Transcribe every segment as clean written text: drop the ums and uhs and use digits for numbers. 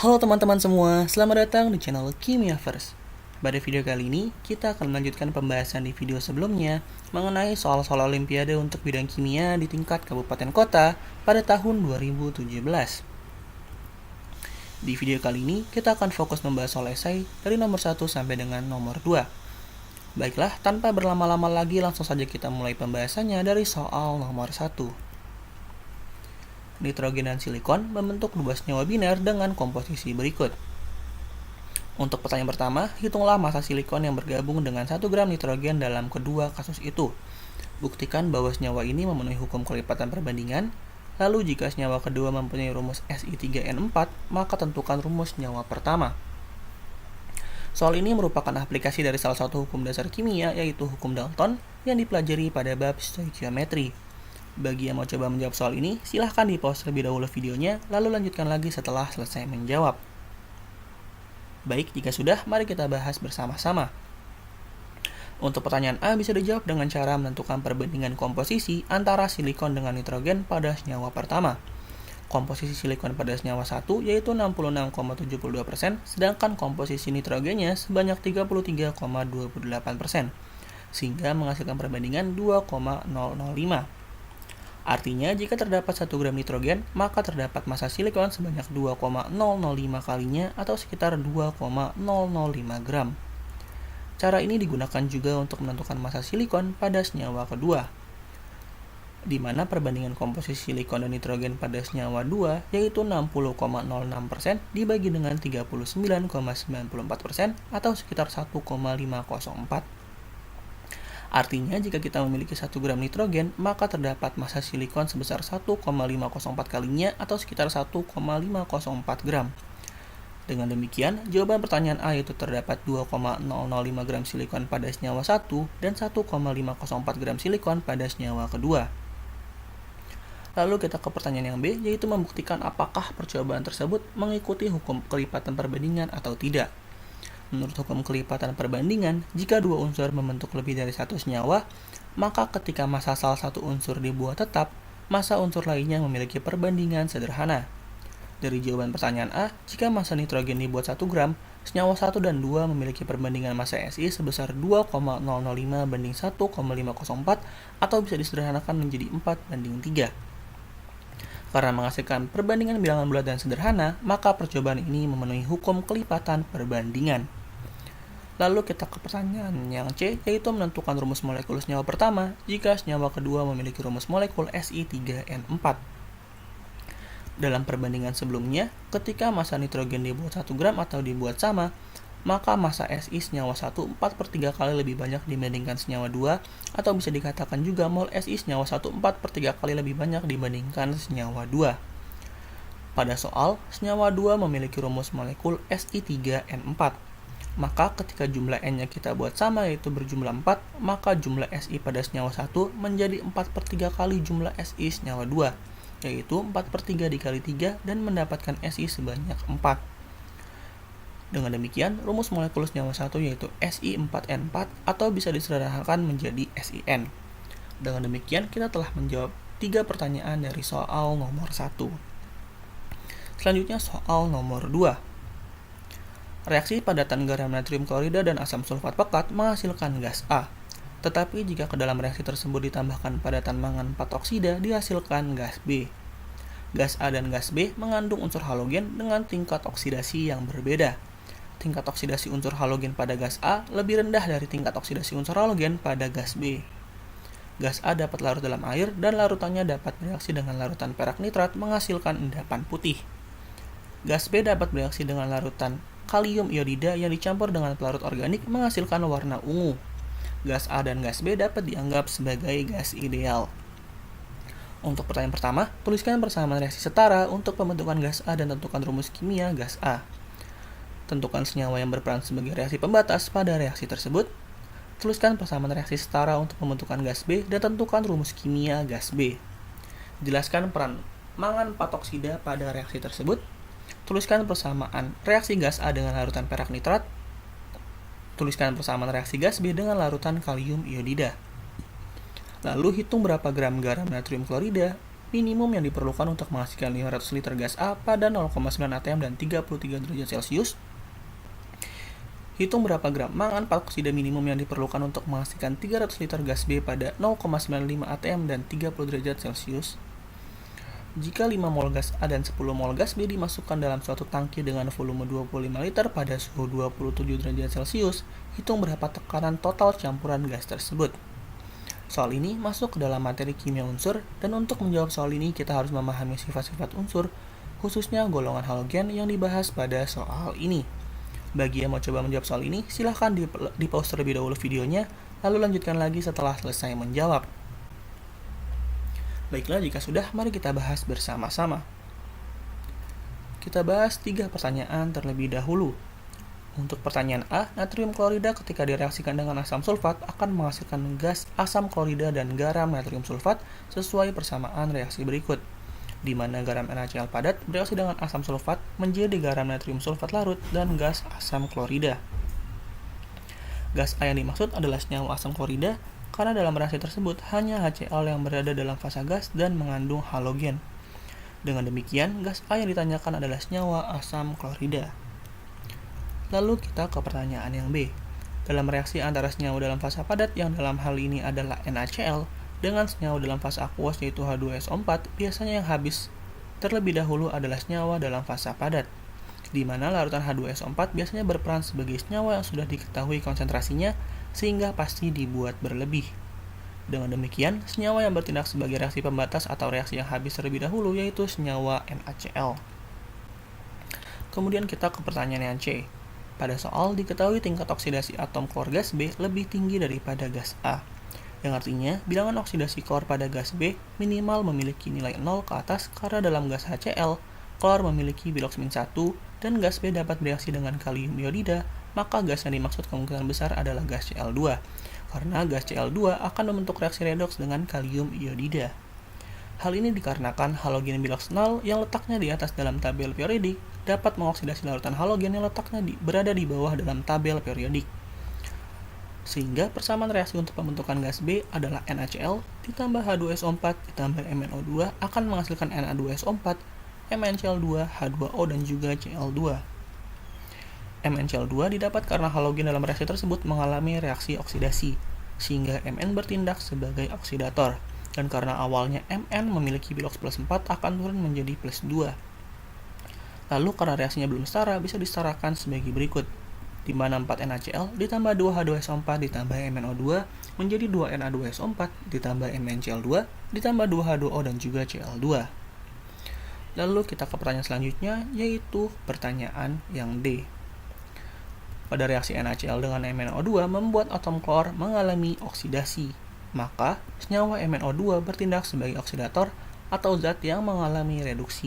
Halo teman-teman semua, selamat datang di channel Kimia First. Pada video kali ini, kita akan melanjutkan pembahasan di video sebelumnya mengenai soal-soal olimpiade untuk bidang kimia di tingkat kabupaten kota pada tahun 2017. Di video kali ini, kita akan fokus membahas soal esai dari nomor 1 sampai dengan nomor 2. Baiklah, tanpa berlama-lama lagi langsung saja kita mulai pembahasannya dari soal nomor 1. Nitrogen dan silikon membentuk dua senyawa biner dengan komposisi berikut. Untuk pertanyaan pertama, hitunglah massa silikon yang bergabung dengan 1 gram nitrogen dalam kedua kasus itu. Buktikan bahwa senyawa ini memenuhi hukum kelipatan perbandingan. Lalu jika senyawa kedua mempunyai rumus Si3N4, maka tentukan rumus senyawa pertama. Soal ini merupakan aplikasi dari salah satu hukum dasar kimia, yaitu hukum Dalton yang dipelajari pada bab stoikiometri. Bagi yang mau coba menjawab soal ini, silahkan di-pause terlebih dahulu videonya, lalu lanjutkan lagi setelah selesai menjawab. Baik, jika sudah, mari kita bahas bersama-sama. Untuk pertanyaan A bisa dijawab dengan cara menentukan perbandingan komposisi antara silikon dengan nitrogen pada senyawa pertama. Komposisi silikon pada senyawa 1 yaitu 66,72%, sedangkan komposisi nitrogennya sebanyak 33,28%, sehingga menghasilkan perbandingan 2,005. Artinya, jika terdapat 1 gram nitrogen, maka terdapat massa silikon sebanyak 2,005 kalinya atau sekitar 2,005 gram. Cara ini digunakan juga untuk menentukan massa silikon pada senyawa kedua, di mana perbandingan komposisi silikon dan nitrogen pada senyawa 2 yaitu 60,06% dibagi dengan 39,94% atau sekitar 1,504. Artinya, jika kita memiliki 1 gram nitrogen, maka terdapat massa silikon sebesar 1,504 kalinya atau sekitar 1,504 gram. Dengan demikian, jawaban pertanyaan A yaitu terdapat 2,005 gram silikon pada senyawa 1 dan 1,504 gram silikon pada senyawa kedua. Lalu kita ke pertanyaan yang B, yaitu membuktikan apakah percobaan tersebut mengikuti hukum kelipatan perbandingan atau tidak. Menurut hukum kelipatan perbandingan, jika dua unsur membentuk lebih dari satu senyawa, maka ketika massa salah satu unsur dibuat tetap, massa unsur lainnya memiliki perbandingan sederhana. Dari jawaban pertanyaan A, jika massa nitrogen dibuat 1 gram, senyawa 1 dan 2 memiliki perbandingan massa Si sebesar 2,005 banding 1,504 atau bisa disederhanakan menjadi 4 banding 3. Karena menghasilkan perbandingan bilangan bulat dan sederhana, maka percobaan ini memenuhi hukum kelipatan perbandingan. Lalu kita ke pertanyaan yang C, yaitu menentukan rumus molekul senyawa pertama jika senyawa kedua memiliki rumus molekul Si3N4. Dalam perbandingan sebelumnya, ketika massa nitrogen dibuat 1 gram atau dibuat sama, maka massa Si senyawa 1 4/3 kali lebih banyak dibandingkan senyawa 2, atau bisa dikatakan juga mol Si senyawa 1 4/3 kali lebih banyak dibandingkan senyawa 2. Pada soal, senyawa 2 memiliki rumus molekul Si3N4. Maka ketika jumlah N-nya kita buat sama yaitu berjumlah 4, maka jumlah Si pada senyawa 1 menjadi 4/3 kali jumlah Si senyawa 2, yaitu 4/3 dikali 3 dan mendapatkan Si sebanyak 4. Dengan demikian, rumus molekul senyawa 1 yaitu Si4N4 atau bisa disederhanakan menjadi Sin. Dengan demikian, kita telah menjawab 3 pertanyaan dari soal nomor 1. Selanjutnya soal nomor 2. Reaksi padatan garam natrium klorida dan asam sulfat pekat menghasilkan gas A. Tetapi jika ke dalam reaksi tersebut ditambahkan padatan mangan 4 oksida, dihasilkan gas B. Gas A dan gas B mengandung unsur halogen dengan tingkat oksidasi yang berbeda. Tingkat oksidasi unsur halogen pada gas A lebih rendah dari tingkat oksidasi unsur halogen pada gas B. Gas A dapat larut dalam air dan larutannya dapat bereaksi dengan larutan perak nitrat menghasilkan endapan putih. Gas B dapat bereaksi dengan larutan kalium iodida yang dicampur dengan pelarut organik menghasilkan warna ungu. Gas A dan gas B dapat dianggap sebagai gas ideal. Untuk pertanyaan pertama, tuliskan persamaan reaksi setara untuk pembentukan gas A dan tentukan rumus kimia gas A. Tentukan senyawa yang berperan sebagai reaksi pembatas pada reaksi tersebut. Tuliskan persamaan reaksi setara untuk pembentukan gas B dan tentukan rumus kimia gas B. Jelaskan peran mangan 4 oksida pada reaksi tersebut. Tuliskan persamaan reaksi gas A dengan larutan perak nitrat. Tuliskan persamaan reaksi gas B dengan larutan kalium iodida. Lalu hitung berapa gram garam natrium klorida minimum yang diperlukan untuk menghasilkan 500 liter gas A pada 0,9 atm dan 33 derajat Celcius. Hitung berapa gram mangan oksida minimum yang diperlukan untuk menghasilkan 300 liter gas B pada 0,95 atm dan 30 derajat Celcius. Jika 5 mol gas A dan 10 mol gas B dimasukkan dalam suatu tangki dengan volume 25 liter pada suhu 27 derajat Celcius, hitung berapa tekanan total campuran gas tersebut. Soal ini masuk ke dalam materi kimia unsur, dan untuk menjawab soal ini kita harus memahami sifat-sifat unsur, khususnya golongan halogen yang dibahas pada soal ini. Bagi yang mau coba menjawab soal ini, silahkan di pause terlebih dahulu videonya, lalu lanjutkan lagi setelah selesai menjawab. Baiklah, jika sudah, mari kita bahas bersama-sama. Kita bahas 3 pertanyaan terlebih dahulu. Untuk pertanyaan A, natrium klorida ketika direaksikan dengan asam sulfat akan menghasilkan gas asam klorida dan garam natrium sulfat sesuai persamaan reaksi berikut, di mana garam NaCl padat bereaksi dengan asam sulfat menjadi garam natrium sulfat larut dan gas asam klorida. Gas A yang dimaksud adalah senyawa asam klorida karena dalam reaksi tersebut hanya HCl yang berada dalam fasa gas dan mengandung halogen. Dengan demikian, gas A yang ditanyakan adalah senyawa asam klorida. Lalu kita ke pertanyaan yang B. Dalam reaksi antara senyawa dalam fasa padat yang dalam hal ini adalah NaCl dengan senyawa dalam fasa aquos yaitu H2SO4, biasanya yang habis terlebih dahulu adalah senyawa dalam fasa padat, di mana larutan H2SO4 biasanya berperan sebagai senyawa yang sudah diketahui konsentrasinya sehingga pasti dibuat berlebih. Dengan demikian, senyawa yang bertindak sebagai reaksi pembatas atau reaksi yang habis terlebih dahulu yaitu senyawa NaCl. Kemudian kita ke pertanyaan yang C. Pada soal diketahui tingkat oksidasi atom klor gas B lebih tinggi daripada gas A, yang artinya bilangan oksidasi klor pada gas B minimal memiliki nilai 0 ke atas karena dalam gas HCl, klor memiliki biloxmin 1 dan gas B dapat bereaksi dengan kalium iodida, maka gas yang dimaksud kemungkinan besar adalah gas Cl2, karena gas Cl2 akan membentuk reaksi redoks dengan kalium iodida. Hal ini dikarenakan halogen bilox 0 yang letaknya di atas dalam tabel periodik dapat mengoksidasi larutan halogen yang letaknya berada di bawah dalam tabel periodik. Sehingga persamaan reaksi untuk pembentukan gas B adalah NaCl ditambah H2SO4 ditambah MnO2 akan menghasilkan Na2SO4, MnCl2, H2O dan juga Cl2. MnCl2 didapat karena halogen dalam reaksi tersebut mengalami reaksi oksidasi, sehingga Mn bertindak sebagai oksidator. Dan karena awalnya Mn memiliki bilox plus 4 akan turun menjadi plus 2. Lalu karena reaksinya belum setara, bisa disetarakan sebagai berikut, di mana 4 NaCl ditambah 2 H2SO4 ditambah MnO2 menjadi 2 Na2SO4 ditambah MnCl2 ditambah 2 H2O dan juga Cl2. Lalu kita ke pertanyaan selanjutnya, yaitu pertanyaan yang D. Pada reaksi NaCl dengan MnO2 membuat atom klor mengalami oksidasi, maka senyawa MnO2 bertindak sebagai oksidator atau zat yang mengalami reduksi.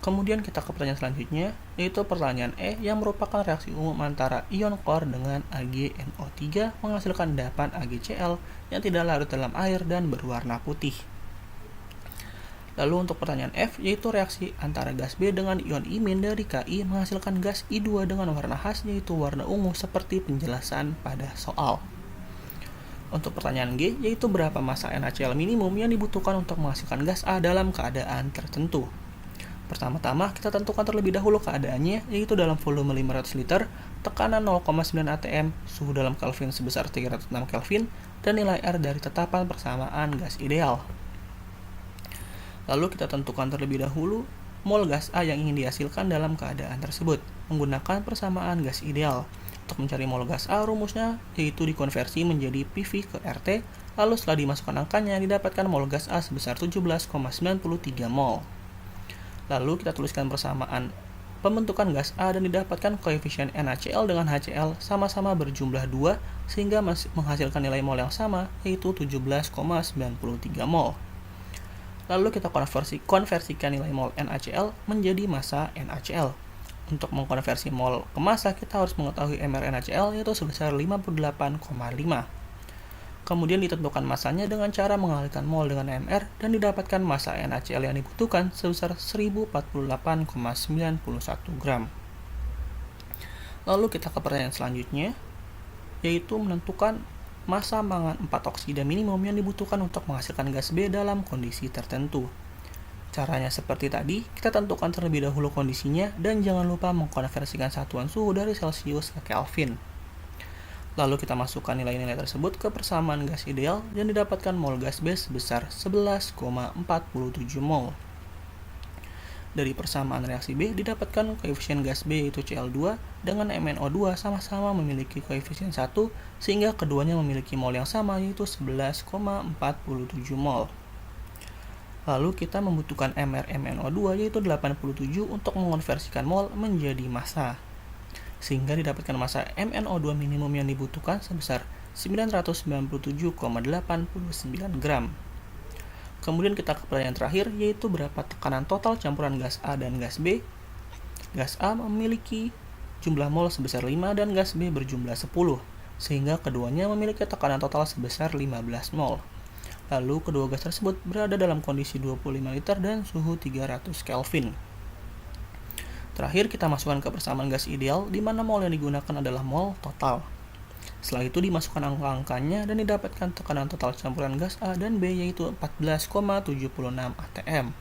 Kemudian kita ke pertanyaan selanjutnya, yaitu pertanyaan E yang merupakan reaksi umum antara ion klor dengan AgNO3 menghasilkan endapan AgCl yang tidak larut dalam air dan berwarna putih. Lalu untuk pertanyaan F, yaitu reaksi antara gas B dengan ion imin dari Ki menghasilkan gas I2 dengan warna khas yaitu warna ungu seperti penjelasan pada soal. Untuk pertanyaan G, yaitu berapa massa NaCl minimum yang dibutuhkan untuk menghasilkan gas A dalam keadaan tertentu. Pertama-tama, kita tentukan terlebih dahulu keadaannya, yaitu dalam volume 500 liter, tekanan 0,9 atm, suhu dalam Kelvin sebesar 306 Kelvin, dan nilai R dari tetapan persamaan gas ideal. Lalu kita tentukan terlebih dahulu mol gas A yang ingin dihasilkan dalam keadaan tersebut, menggunakan persamaan gas ideal. Untuk mencari mol gas A, rumusnya yaitu dikonversi menjadi PV ke RT, lalu setelah dimasukkan angkanya, didapatkan mol gas A sebesar 17,93 mol. Lalu kita tuliskan persamaan pembentukan gas A dan didapatkan koefisien NaCl dengan HCl sama-sama berjumlah 2, sehingga menghasilkan nilai mol yang sama, yaitu 17,93 mol. Lalu kita konversikan nilai mol NaCl menjadi massa NaCl. Untuk mengkonversi mol ke massa, kita harus mengetahui MR NaCl yaitu sebesar 58,5. Kemudian ditentukan massanya dengan cara mengalihkan mol dengan MR dan didapatkan massa NaCl yang dibutuhkan sebesar 1048,91 gram. Lalu kita ke pertanyaan selanjutnya, yaitu menentukan massa mangan 4 oksida minimum yang dibutuhkan untuk menghasilkan gas B dalam kondisi tertentu. Caranya seperti tadi, kita tentukan terlebih dahulu kondisinya dan jangan lupa mengkonversikan satuan suhu dari Celsius ke Kelvin. Lalu kita masukkan nilai-nilai tersebut ke persamaan gas ideal dan didapatkan mol gas B sebesar 11,47 mol. Dari persamaan reaksi B didapatkan koefisien gas B yaitu Cl2 dengan MnO2 sama-sama memiliki koefisien 1 sehingga keduanya memiliki mol yang sama yaitu 11,47 mol. Lalu kita membutuhkan MrMnO2 yaitu 87 untuk mengonversikan mol menjadi massa. Sehingga didapatkan massa MnO2 minimum yang dibutuhkan sebesar 997,89 gram. Kemudian kita ke pertanyaan terakhir, yaitu berapa tekanan total campuran gas A dan gas B. Gas A memiliki jumlah mol sebesar 5 dan gas B berjumlah 10, sehingga keduanya memiliki tekanan total sebesar 15 mol. Lalu kedua gas tersebut berada dalam kondisi 25 liter dan suhu 300 Kelvin. Terakhir kita masukkan ke persamaan gas ideal, di mana mol yang digunakan adalah mol total. Setelah itu dimasukkan angka-angkanya dan didapatkan tekanan total campuran gas A dan B yaitu 14,76 atm.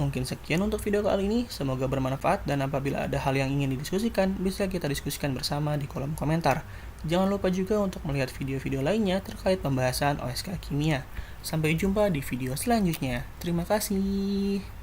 Mungkin sekian untuk video kali ini, semoga bermanfaat dan apabila ada hal yang ingin didiskusikan, bisa kita diskusikan bersama di kolom komentar. Jangan lupa juga untuk melihat video-video lainnya terkait pembahasan OSK Kimia. Sampai jumpa di video selanjutnya. Terima kasih.